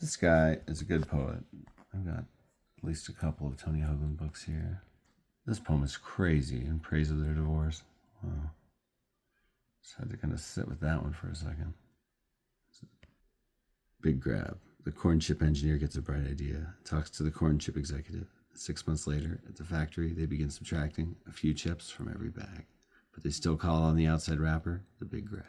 This guy is a good poet. I've got at least a couple of Tony Hoban books here. This poem is crazy in praise of their divorce. Wow. Just had to kind of sit with that one for a second. Big grab. The corn chip engineer gets a bright idea, talks to the corn chip executive. 6 months later, at the factory, they begin subtracting a few chips from every bag, but they still call on the outside wrapper the big grab.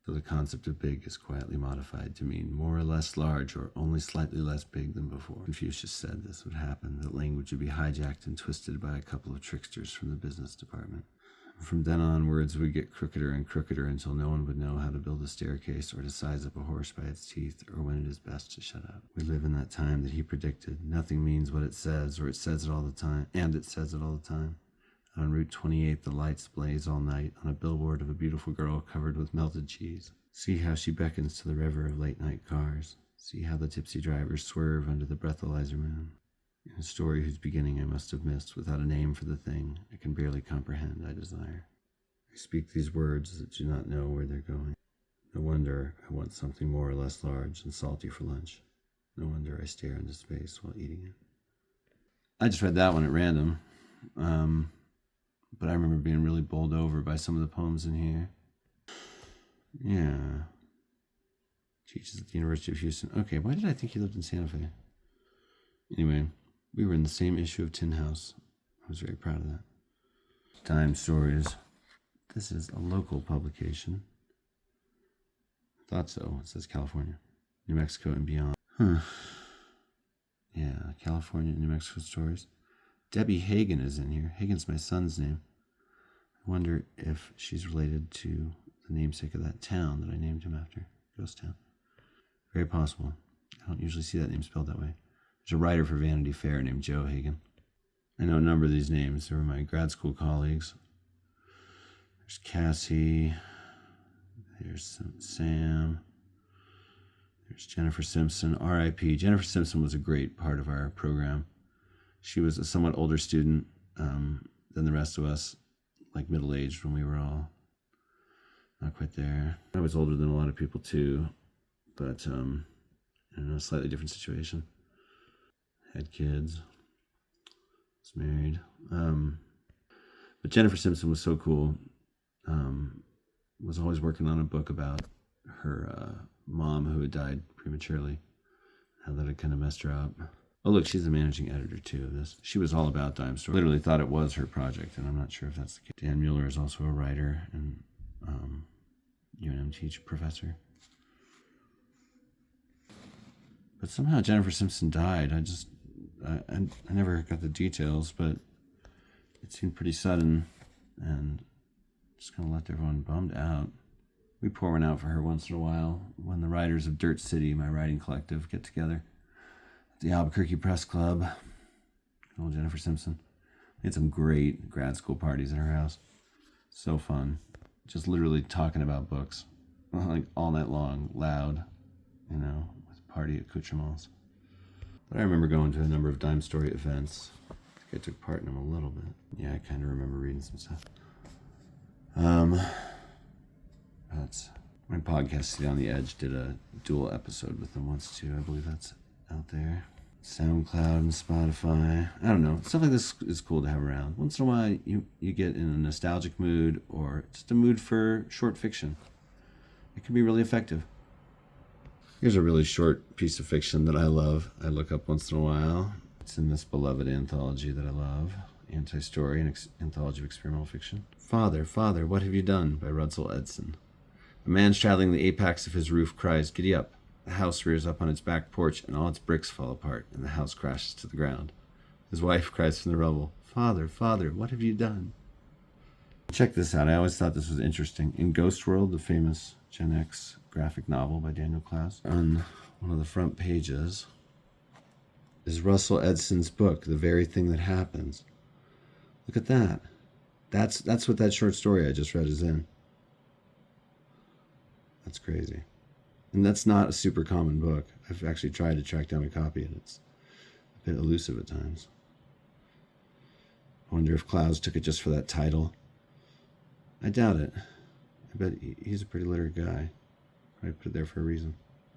So the concept of big is quietly modified to mean more or less large or only slightly less big than before. Confucius said this would happen, that language would be hijacked and twisted by a couple of tricksters from the business department. From then on, words would get crookeder and crookeder until no one would know how to build a staircase or to size up a horse by its teeth or when it is best to shut up. We live in that time that he predicted. Nothing means what it says, or it says it all the time, and it says it all the time. On Route 28, the lights blaze all night on a billboard of a beautiful girl covered with melted cheese. See how she beckons to the river of late-night cars. See how the tipsy drivers swerve under the breathalyzer moon. In a story whose beginning I must have missed, without a name for the thing I can barely comprehend I desire. I speak these words that do not know where they're going. No wonder I want something more or less large and salty for lunch. No wonder I stare into space while eating it. I just read that one at random. But I remember being really bowled over by some of the poems in here. Yeah. Teaches at the University of Houston. Okay, why did I think he lived in Santa Fe? Anyway, we were in the same issue of Tin House. I was very proud of that. Dime Stories. This is a local publication. I thought so. It says California, New Mexico, and beyond. Yeah, California and New Mexico stories. Debbie Hagen is in here. Hagen's my son's name. I wonder if she's related to the namesake of that town that I named him after, Ghost Town. Very possible. I don't usually see that name spelled that way. There's a writer for Vanity Fair named Joe Hagen. I know a number of these names. They were my grad school colleagues. There's Cassie. There's Sam. There's Jennifer Simpson, R.I.P. Jennifer Simpson was a great part of our program. She was a somewhat older student than the rest of us, like middle-aged when we were all not quite there. I was older than a lot of people too, but in a slightly different situation. Had kids, was married. But Jennifer Simpson was so cool. Was always working on a book about her mom who had died prematurely, how that had kind of messed her up. Oh, look, she's the managing editor, too, of this. She was all about Dime Store. Literally thought it was her project, and I'm not sure if that's the case. Dan Mueller is also a writer and UNM professor. But somehow Jennifer Simpson died. I never got the details, but it seemed pretty sudden, and just kind of left everyone bummed out. We pour one out for her once in a while when the writers of Dirt City, my writing collective, get together. The Albuquerque Press Club. Old Jennifer Simpson. We had some great grad school parties at her house. So fun. Just literally talking about books. Like all night long, loud, with party accoutrements. But I remember going to a number of Dime Story events. I think I took part in them a little bit. Yeah, I kind of remember reading some stuff. That's my podcast, City on the Edge, did a dual episode with them once too. I believe that's out there. SoundCloud and Spotify. I don't know. Stuff like this is cool to have around. Once in a while, you get in a nostalgic mood or just a mood for short fiction. It can be really effective. Here's a really short piece of fiction that I love. I look up once in a while. It's in this beloved anthology that I love. Anti-Story, an anthology of experimental fiction. Father, Father, what have you done? By Russel Edson. A man straddling the apex of his roof cries, "Giddy up." The house rears up on its back porch, and all its bricks fall apart, and the house crashes to the ground. His wife cries from the rubble, "Father, Father, what have you done?" Check this out. I always thought this was interesting. In Ghost World, the famous Gen X graphic novel by Daniel Klaus, on one of the front pages is Russel Edson's book, The Very Thing That Happens. Look at that. That's what that short story I just read is in. That's crazy. And that's not a super common book. I've actually tried to track down a copy, and it's a bit elusive at times. I wonder if Klaus took it just for that title. I doubt it. I bet he's a pretty literate guy. Probably put it there for a reason.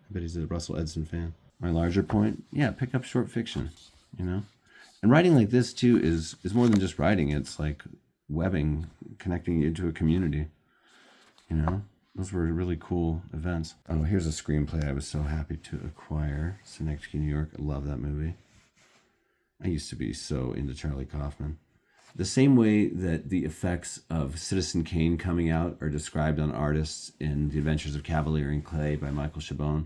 I bet he's a Russel Edson fan. My larger point, yeah, pick up short fiction, you know? And writing like this, too, is more than just writing. It's like webbing, connecting you to a community, you know? Those were really cool events. Oh, here's a screenplay I was so happy to acquire. Synecdoche, New York. I love that movie. I used to be so into Charlie Kaufman. The same way that the effects of Citizen Kane coming out are described on artists in The Adventures of Cavalier and Clay by Michael Chabon,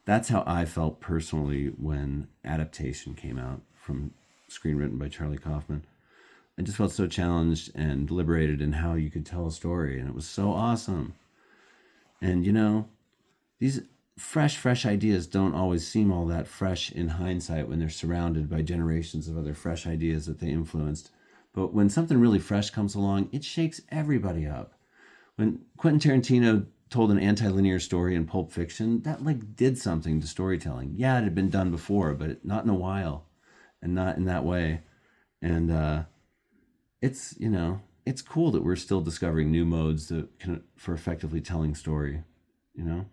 that's how I felt personally when Adaptation came out from screenwritten by Charlie Kaufman. I just felt so challenged and liberated in how you could tell a story, and it was so awesome. And, you know, these fresh ideas don't always seem all that fresh in hindsight when they're surrounded by generations of other fresh ideas that they influenced. But when something really fresh comes along, it shakes everybody up. When Quentin Tarantino told an anti-linear story in Pulp Fiction, that like did something to storytelling. Yeah, it had been done before, but not in a while and not in that way. And it's, you know, it's cool that we're still discovering new modes for effectively telling story, you know?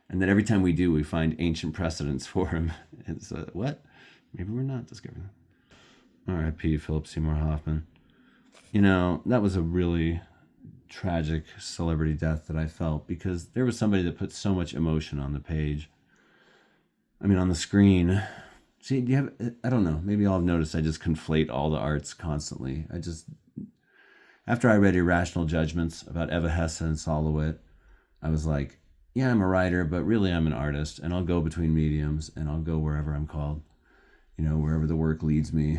And that every time we do, we find ancient precedents for him. It's what? Maybe we're not discovering that. R.I.P. Philip Seymour Hoffman. You know, that was a really tragic celebrity death that I felt because there was somebody that put so much emotion on the page. I mean, on the screen. See, do you have, I don't know, maybe all I've noticed I just conflate all the arts constantly. After I read Irrational Judgments about Eva Hesse and Saul LeWitt, I was like, yeah, I'm a writer, but really I'm an artist, and I'll go between mediums, and I'll go wherever I'm called, you know, wherever the work leads me.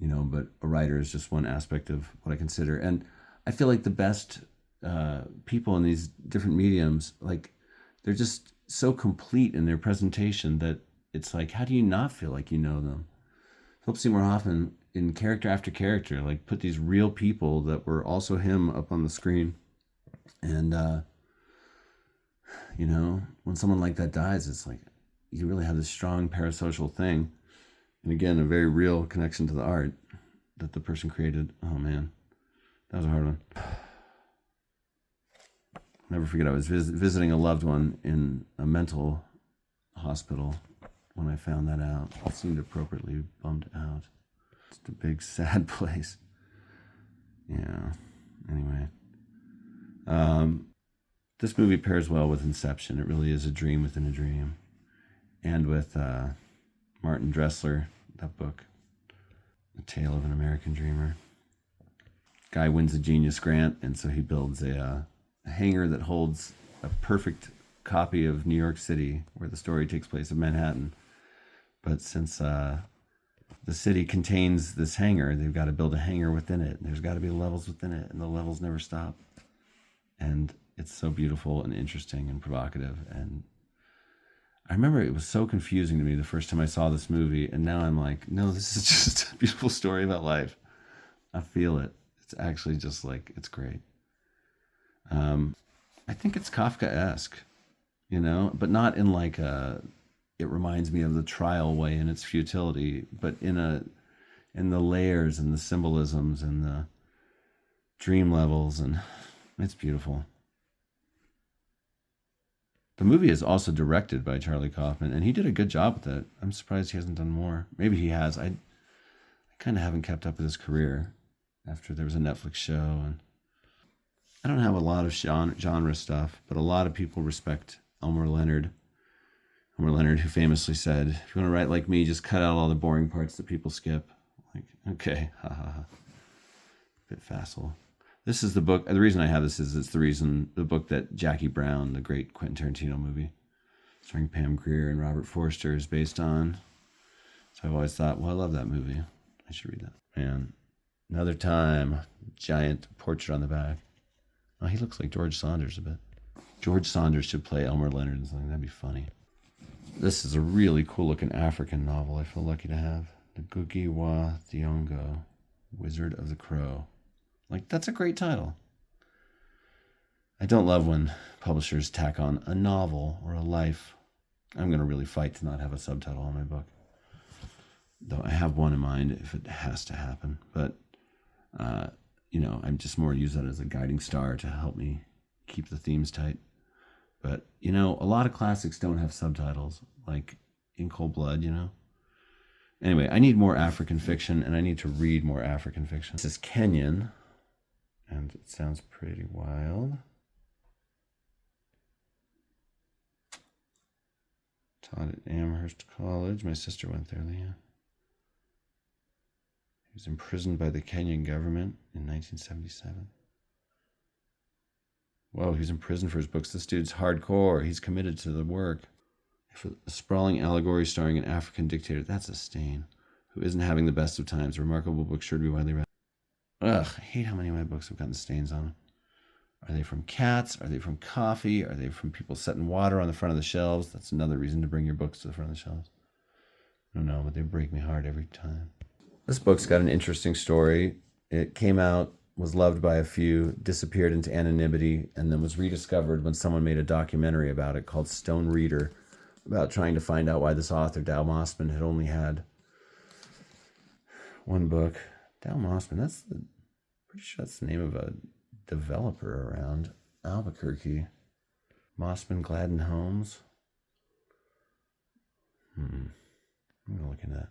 You know, but a writer is just one aspect of what I consider. And I feel like the best people in these different mediums, like, they're just so complete in their presentation that it's like, how do you not feel like you know them? Philip Seymour Hoffman, in character after character, like, put these real people that were also him up on the screen. And, you know, when someone like that dies, it's like, you really have this strong parasocial thing. And again, a very real connection to the art that the person created. Oh, man. That was a hard one. Never forget, I was visiting a loved one in a mental hospital when I found that out. I seemed appropriately bummed out. It's a big, sad place. Yeah. Anyway. This movie pairs well with Inception. It really is a dream within a dream. And with Martin Dressler, that book, A Tale of an American Dreamer. Guy wins a Genius Grant, and so he builds a hangar that holds a perfect copy of New York City, where the story takes place in Manhattan. But since the city contains this hangar, they've got to build a hangar within it. There's got to be levels within it, and the levels never stop. And it's so beautiful and interesting and provocative. And I remember it was so confusing to me the first time I saw this movie, and now I'm like, no, this is just a beautiful story about life. I feel it. It's actually just like, it's great. I think it's Kafkaesque, you know, but not in like it reminds me of the trial way in its futility, but in the layers and the symbolisms and the dream levels, and it's beautiful. The movie is also directed by Charlie Kaufman, and he did a good job with it. I'm surprised he hasn't done more. Maybe he has. I kind of haven't kept up with his career after there was a Netflix show, and I don't have a lot of genre stuff, but a lot of people respect Elmer Leonard. Elmer Leonard, who famously said, if you want to write like me, just cut out all the boring parts that people skip. Like, okay, ha ha ha. Bit facile. This is the book. The reason I have this is it's the book that Jackie Brown, the great Quentin Tarantino movie, starring Pam Grier and Robert Forster, is based on. So I've always thought, well, I love that movie. I should read that. And Another Time, giant portrait on the back. Oh, he looks like George Saunders a bit. George Saunders should play Elmer Leonard and something. That'd be funny. This is a really cool-looking African novel I feel lucky to have. The Ngugi wa Thiong'o, Wizard of the Crow. Like, that's a great title. I don't love when publishers tack on a novel or a life. I'm going to really fight to not have a subtitle on my book. Though I have one in mind if it has to happen. But, I'm just more use that as a guiding star to help me keep the themes tight. But, you know, a lot of classics don't have subtitles, like In Cold Blood, you know? Anyway, I need more African fiction, and I need to read more African fiction. This is Kenyan, and it sounds pretty wild. Taught at Amherst College. My sister went there, Leah. He was imprisoned by the Kenyan government in 1977. Whoa, he's in prison for his books. This dude's hardcore. He's committed to the work. A sprawling allegory starring an African dictator. That's a stain. Who isn't having the best of times. A remarkable book sure to be widely read. Ugh, I hate how many of my books have gotten stains on them. Are they from cats? Are they from coffee? Are they from people setting water on the front of the shelves? That's another reason to bring your books to the front of the shelves. I don't know, but they break me hard every time. This book's got an interesting story. It came out, was loved by a few, disappeared into anonymity, and then was rediscovered when someone made a documentary about it called Stone Reader, about trying to find out why this author, Dow Mossman, had only had one book. Dow Mossman, pretty sure that's the name of a developer around Albuquerque. Mossman Gladden Homes. I'm going to look into that.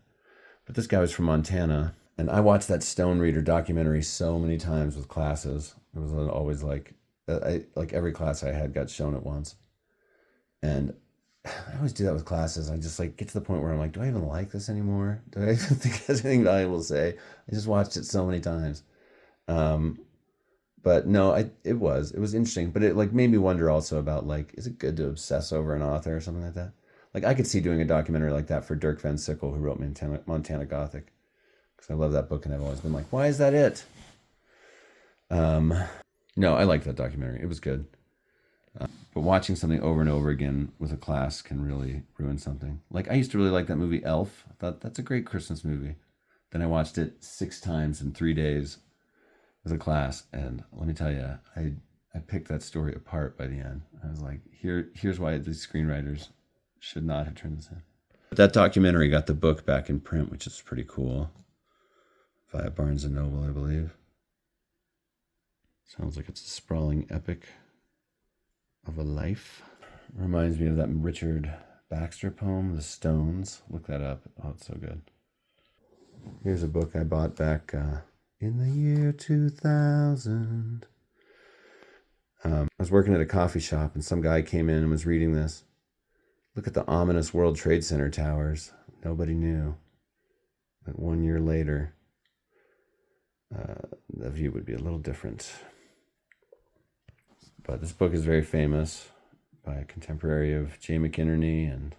But this guy was from Montana, and I watched that Stone Reader documentary so many times with classes. It was always like every class I had got shown at once. And I always do that with classes. I just like get to the point where I'm like, do I even like this anymore? Do I even think there's anything valuable to say? I just watched it so many times. But no, it was interesting, but it like made me wonder also about like, is it good to obsess over an author or something like that? Like I could see doing a documentary like that for Dirk Van Sickle, who wrote Montana Gothic, because I love that book and I've always been like, why is that it? No, I liked that documentary. It was good. But watching something over and over again with a class can really ruin something. Like I used to really like that movie Elf. I thought that's a great Christmas movie. Then I watched it 6 times in 3 days with a class, and let me tell you, I picked that story apart by the end. I was like, here's why these screenwriters should not have turned this in. But that documentary got the book back in print, which is pretty cool, via Barnes and Noble, I believe. Sounds like it's a sprawling epic of a life. Reminds me of that Richard Baxter poem, The Stones. Look that up. Oh, it's so good. Here's a book I bought back in the year 2000. I was working at a coffee shop and some guy came in and was reading this. Look at the ominous World Trade Center towers. Nobody knew that 1 year later, the view would be a little different. But this book is very famous by a contemporary of Jay McInerney and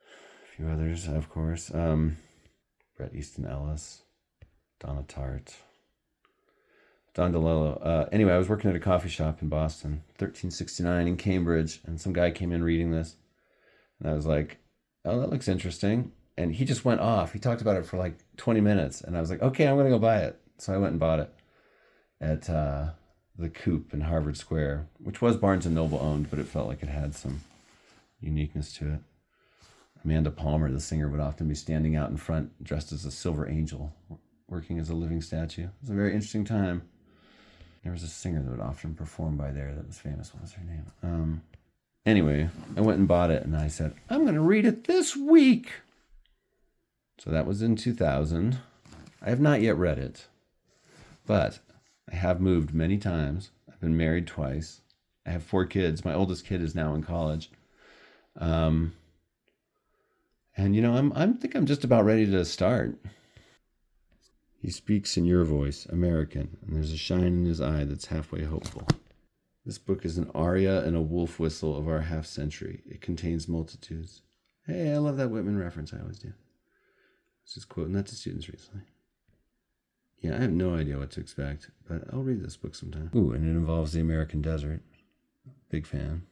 a few others, of course. Bret Easton Ellis, Donna Tartt, Don DeLillo. Anyway, I was working at a coffee shop in Boston, 1369 in Cambridge, and some guy came in reading this. And I was like, oh, that looks interesting. And he just went off. He talked about it for like 20 minutes. And I was like, okay, I'm going to go buy it. So I went and bought it at the Coop in Harvard Square, which was Barnes & Noble owned, but it felt like it had some uniqueness to it. Amanda Palmer, the singer, would often be standing out in front dressed as a silver angel, working as a living statue. It was a very interesting time. There was a singer that would often perform by there that was famous. What was her name? Anyway, I went and bought it, and I said, I'm going to read it this week. So that was in 2000. I have not yet read it, but I have moved many times. I've been married twice. I have 4 kids. My oldest kid is now in college. And, you know, I think I'm just about ready to start. He speaks in your voice, American, and there's a shine in his eye that's halfway hopeful. This book is an aria and a wolf whistle of our half century. It contains multitudes. Hey, I love that Whitman reference. I always do. I was just quoting that to students recently. Yeah, I have no idea what to expect, but I'll read this book sometime. Ooh, and it involves the American desert. Big fan.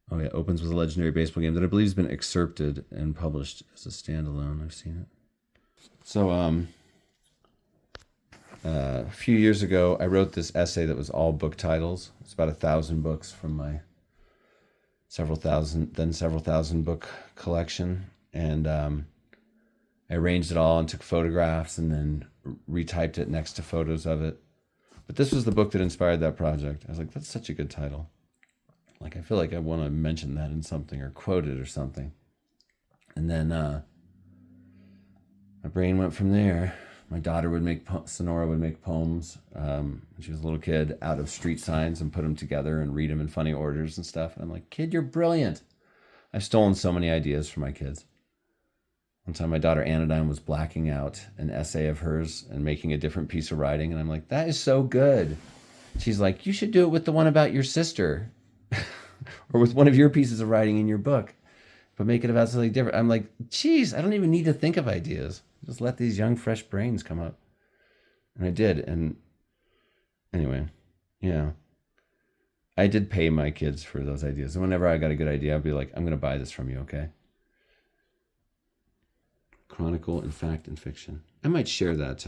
Oh yeah, opens with a legendary baseball game that I believe has been excerpted and published as a standalone. I've seen it. So, a few years ago, I wrote this essay that was all book titles. It's about 1,000 books from my several thousand book collection. And I arranged it all and took photographs and then retyped it next to photos of it. But this was the book that inspired that project. I was like, that's such a good title. Like, I feel like I want to mention that in something or quote it or something. And then my brain went from there. My daughter would make, Sonora would make poems when she was a little kid out of street signs and put them together and read them in funny orders and stuff. And I'm like, kid, you're brilliant. I've stolen so many ideas from my kids. One time my daughter Anodyne was blacking out an essay of hers and making a different piece of writing. And I'm like, that is so good. She's like, you should do it with the one about your sister or with one of your pieces of writing in your book, but make it about something different. I'm like, geez, I don't even need to think of ideas. Just let these young, fresh brains come up. And I did. And anyway, yeah, I did pay my kids for those ideas. And whenever I got a good idea, I'd be like, I'm going to buy this from you, okay? Chronicle and Fact and Fiction. I might share that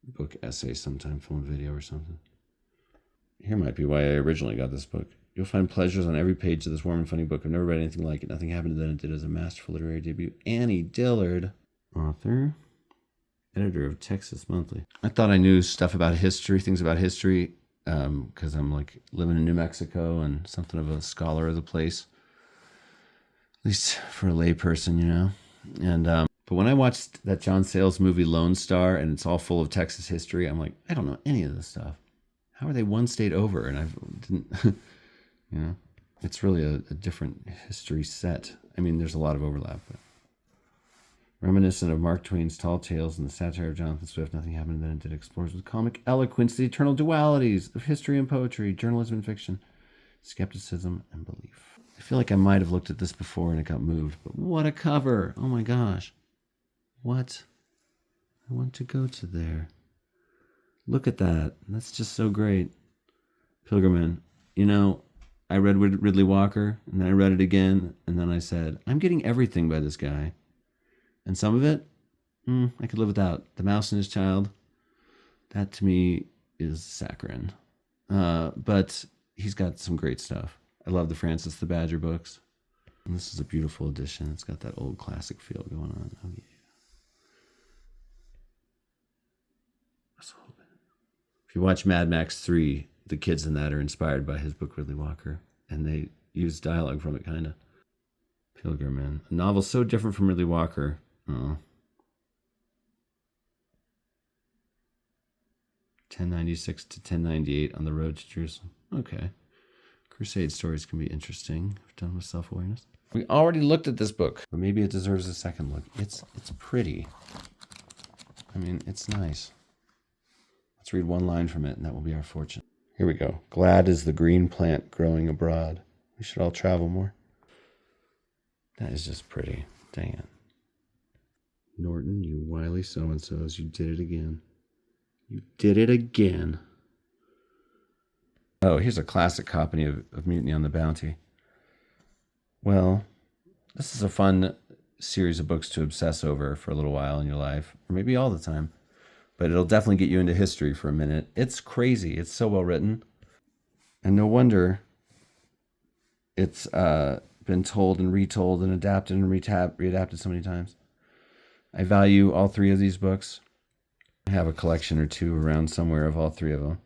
book essay sometime, film video or something. Here might be why I originally got this book. You'll find pleasures on every page of this warm and funny book. I've never read anything like it. Nothing happened than it did as a masterful literary debut. Annie Dillard, author, editor of Texas Monthly. I thought I knew stuff about history, things about history, because I'm like living in New Mexico and something of a scholar of the place, at least for a layperson, you know. And but when I watched that John Sayles movie Lone Star, and it's all full of Texas history, I'm like, I don't know any of this stuff. How are they one state over? And I didn't, you know, it's really a different history set. I mean, there's a lot of overlap, but reminiscent of Mark Twain's Tall Tales and the satire of Jonathan Swift, Nothing Happened Then It Did explores with comic eloquence the eternal dualities of history and poetry, journalism and fiction, skepticism and belief. I feel like I might have looked at this before and it got moved, but what a cover. Oh my gosh. What? I want to go to there. Look at that. That's just so great. Pilgriman. You know, I read Ridley Walker, and then I read it again, and then I said, I'm getting everything by this guy. And some of it, I could live without. The Mouse and His Child, that to me is saccharine. But he's got some great stuff. I love the Francis the Badger books. And this is a beautiful edition. It's got that old classic feel going on. Oh, yeah. Russel Hoban. If you watch Mad Max 3, the kids in that are inspired by his book, Ridley Walker. And they use dialogue from it, kind of. Pilgriman. A novel so different from Ridley Walker. Oh. 1096 to 1098 on the road to Jerusalem. Okay. Crusade stories can be interesting if done with self-awareness. We already looked at this book, but maybe it deserves a second look. It's pretty. I mean, it's nice. Let's read one line from it, and that will be our fortune. Here we go. Glad is the green plant growing abroad. We should all travel more. That is just pretty. Dang it. Norton, you wily so-and-sos, you did it again. You did it again. Oh, here's a classic copy of Mutiny on the Bounty. Well, this is a fun series of books to obsess over for a little while in your life, or maybe all the time. But it'll definitely get you into history for a minute. It's crazy. It's so well written. And no wonder it's been told and retold and adapted and readapted so many times. I value all three of these books. I have a collection or two around somewhere of all three of them.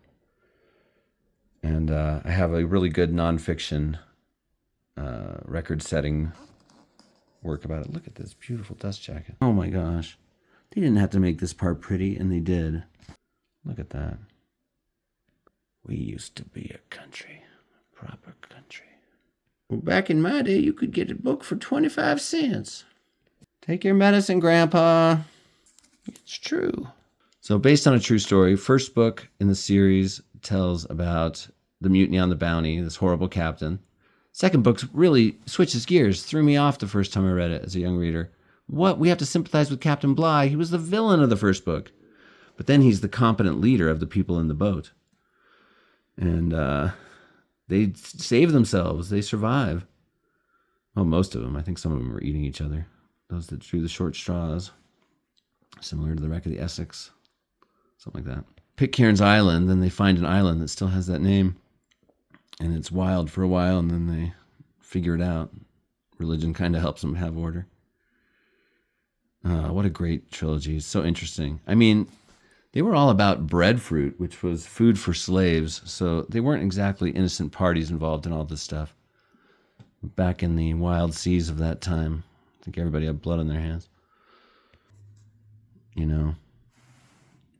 And I have a really good nonfiction record-setting work about it. Look at this beautiful dust jacket. Oh my gosh. They didn't have to make this part pretty, and they did. Look at that. We used to be a country, a proper country. Well, back in my day, you could get a book for 25 cents. Take your medicine, Grandpa. It's true. So based on a true story, first book in the series tells about the mutiny on the Bounty, this horrible captain. Second book really switches gears, threw me off the first time I read it as a young reader. What? We have to sympathize with Captain Bligh. He was the villain of the first book. But then he's the competent leader of the people in the boat. And they save themselves. They survive. Well, most of them. I think some of them were eating each other. Those that drew the short straws. Similar to the wreck of the Essex. Something like that. Pitcairn's Island. Then they find an island that still has that name. And it's wild for a while. And then they figure it out. Religion kind of helps them have order. What a great trilogy. It's so interesting. I mean, They were all about breadfruit, which was food for slaves. So they weren't exactly innocent parties involved in all this stuff. Back in the wild seas of that time, I think everybody had blood on their hands. You know,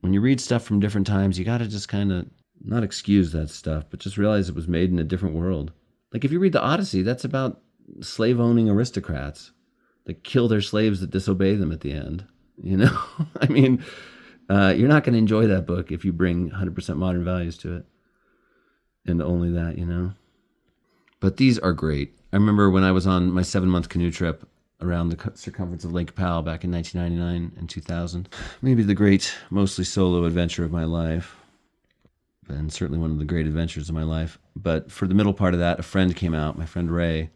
when you read stuff from different times, you got to just kind of not excuse that stuff, but just realize it was made in a different world. Like if you read the Odyssey, that's about slave-owning aristocrats that kill their slaves that disobey them at the end. You know, I mean, you're not going to enjoy that book if you bring 100% modern values to it. And only that, you know. But these are great. I remember when I was on my 7-month canoe trip around the circumference of Lake Powell back in 1999 and 2000. Maybe the great, mostly solo adventure of my life. And certainly one of the great adventures of my life. But for the middle part of that, a friend came out, my friend Ray,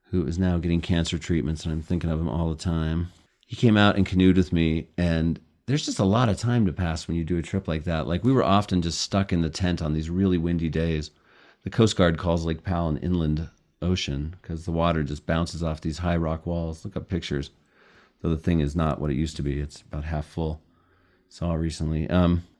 who is now getting cancer treatments, and I'm thinking of him all the time. He came out and canoed with me, and there's just a lot of time to pass when you do a trip like that. Like we were often just stuck in the tent on these really windy days. The Coast Guard calls Lake Powell an inland ocean because the water just bounces off these high rock walls. Look up pictures. Though the thing is not what it used to be. It's about half full. Saw recently.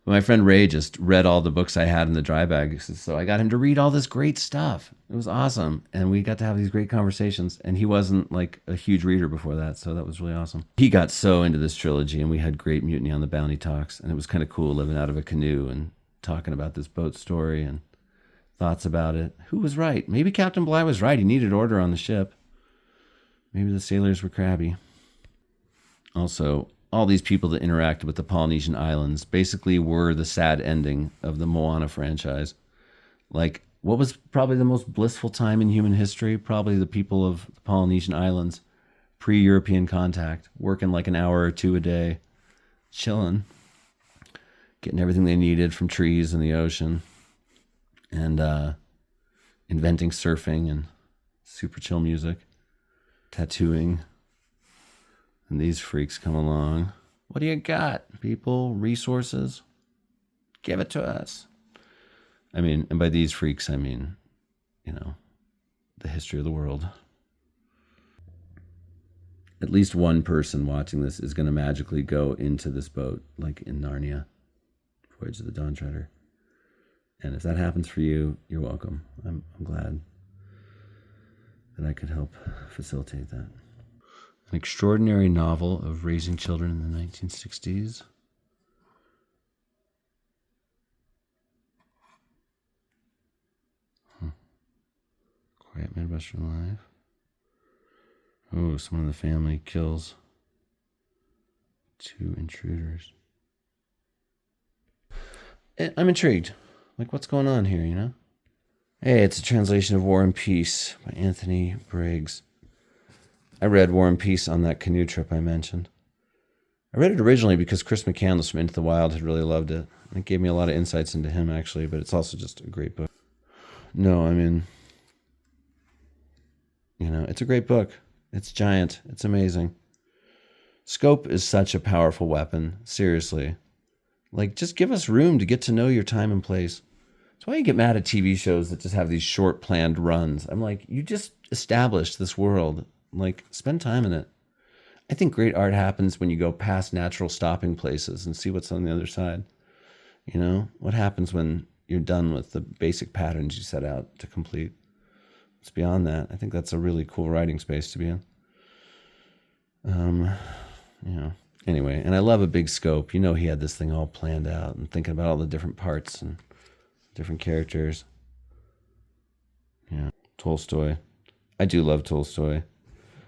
My friend Ray just read all the books I had in the dry bag. So I got him to read all this great stuff. It was awesome. And we got to have these great conversations. And he wasn't like a huge reader before that. So that was really awesome. He got so into this trilogy and we had great Mutiny on the Bounty talks. And it was kind of cool living out of a canoe and talking about this boat story and thoughts about it. Who was right? Maybe Captain Bligh was right. He needed order on the ship. Maybe the sailors were crabby. Also, all these people that interacted with the Polynesian islands basically were the sad ending of the Moana franchise. Like, what was probably the most blissful time in human history? Probably the people of the Polynesian islands, pre-European contact, working like an hour or two a day, chilling, getting everything they needed from trees and the ocean, and inventing surfing and super chill music, tattooing. And these freaks come along. What do you got, people? Resources? Give it to us. I mean, and by these freaks, I mean, you know, the history of the world. At least one person watching this is going to magically go into this boat, like in Narnia, Voyage of the Dawn Treader. And if that happens for you, you're welcome. I'm glad that I could help facilitate that. An extraordinary novel of raising children in the 1960s. Quiet Midwestern Life. Oh, someone in the family kills 2 intruders. I'm intrigued. Like, what's going on here, you know? Hey, it's a translation of War and Peace by Anthony Briggs. I read War and Peace on that canoe trip I mentioned. I read it originally because Chris McCandless from Into the Wild had really loved it. It gave me a lot of insights into him, actually, but it's also just a great book. No, I mean, you know, it's a great book. It's giant. It's amazing. Scope is such a powerful weapon, seriously. Like, just give us room to get to know your time and place. That's why you get mad at TV shows that just have these short, planned runs. I'm like, you just established this world. Like, spend time in it. I think great art happens when you go past natural stopping places and see what's on the other side. You know, what happens when you're done with the basic patterns you set out to complete? It's beyond that. I think that's a really cool writing space to be in. You know, anyway, and I love a big scope. You know, he had this thing all planned out and thinking about all the different parts and different characters. Yeah, Tolstoy. I do love Tolstoy.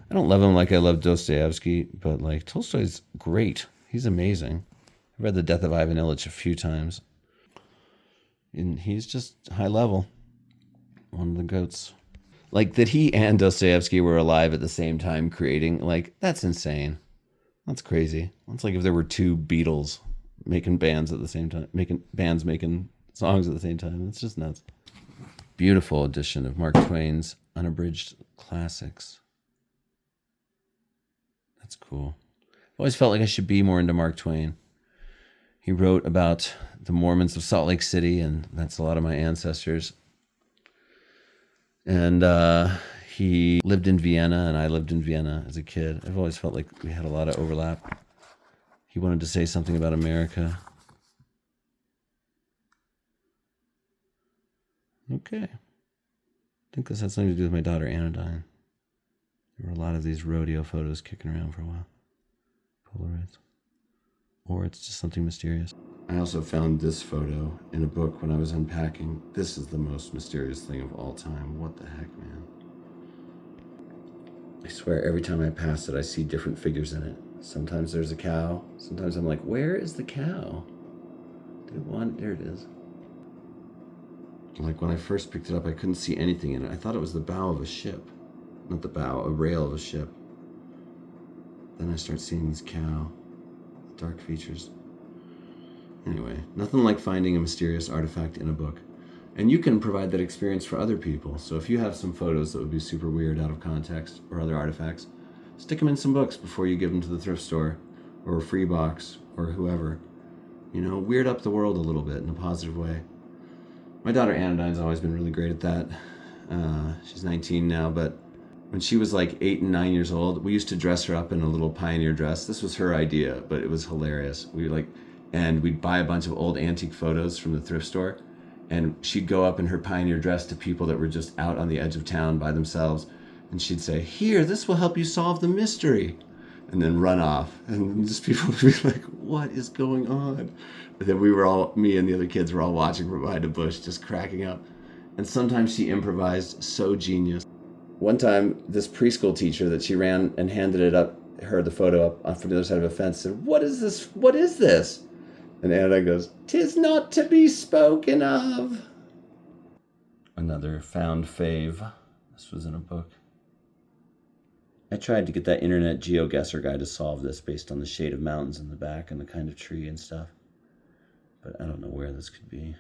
I don't love him like I love Dostoevsky, but like Tolstoy's great. He's amazing. I've read The Death of Ivan Ilyich a few times. And he's just high level. One of the goats. Like that he and Dostoevsky were alive at the same time creating, like, that's insane. That's crazy. It's like if there were 2 Beatles making bands at the same time, making songs at the same time. It's just nuts. Beautiful edition of Mark Twain's unabridged classics. That's cool. I've always felt like I should be more into Mark Twain. He wrote about the Mormons of Salt Lake City, and that's a lot of my ancestors. And he lived in Vienna, and I lived in Vienna as a kid. I've always felt like we had a lot of overlap. He wanted to say something about America. Okay. I think this has something to do with my daughter Anodyne. There were a lot of these rodeo photos kicking around for a while. Polaroids. Or it's just something mysterious. I also found this photo in a book when I was unpacking. This is the most mysterious thing of all time. What the heck, man? I swear every time I pass it, I see different figures in it. Sometimes there's a cow. Sometimes I'm like, where is the cow? There it is. Like when I first picked it up, I couldn't see anything in it. I thought it was the bow of a ship. Not the bow, a rail of a ship. Then I start seeing these cow, dark features. Anyway, nothing like finding a mysterious artifact in a book. And you can provide that experience for other people. So if you have some photos that would be super weird out of context or other artifacts, stick them in some books before you give them to the thrift store or a free box or whoever. You know, weird up the world a little bit in a positive way. My daughter Anodyne's always been really great at that. She's 19 now, but when she was like 8 and 9 years old, we used to dress her up in a little pioneer dress. This was her idea, but it was hilarious. And we'd buy a bunch of old antique photos from the thrift store, and she'd go up in her pioneer dress to people that were just out on the edge of town by themselves, and she'd say, "Here, this will help you solve the mystery," and then run off. And just people would be like, what is going on? And then me and the other kids were all watching from behind a bush, just cracking up. And sometimes she improvised so genius. One time, this preschool teacher that she ran and handed it up, heard the photo up from the other side of a fence, said, "What is this? What is this?" And Anodyne goes, "'Tis not to be spoken of." Another found fave. This was in a book. I tried to get that internet geoguesser guy to solve this based on the shade of mountains in the back and the kind of tree and stuff. But I don't know where this could be.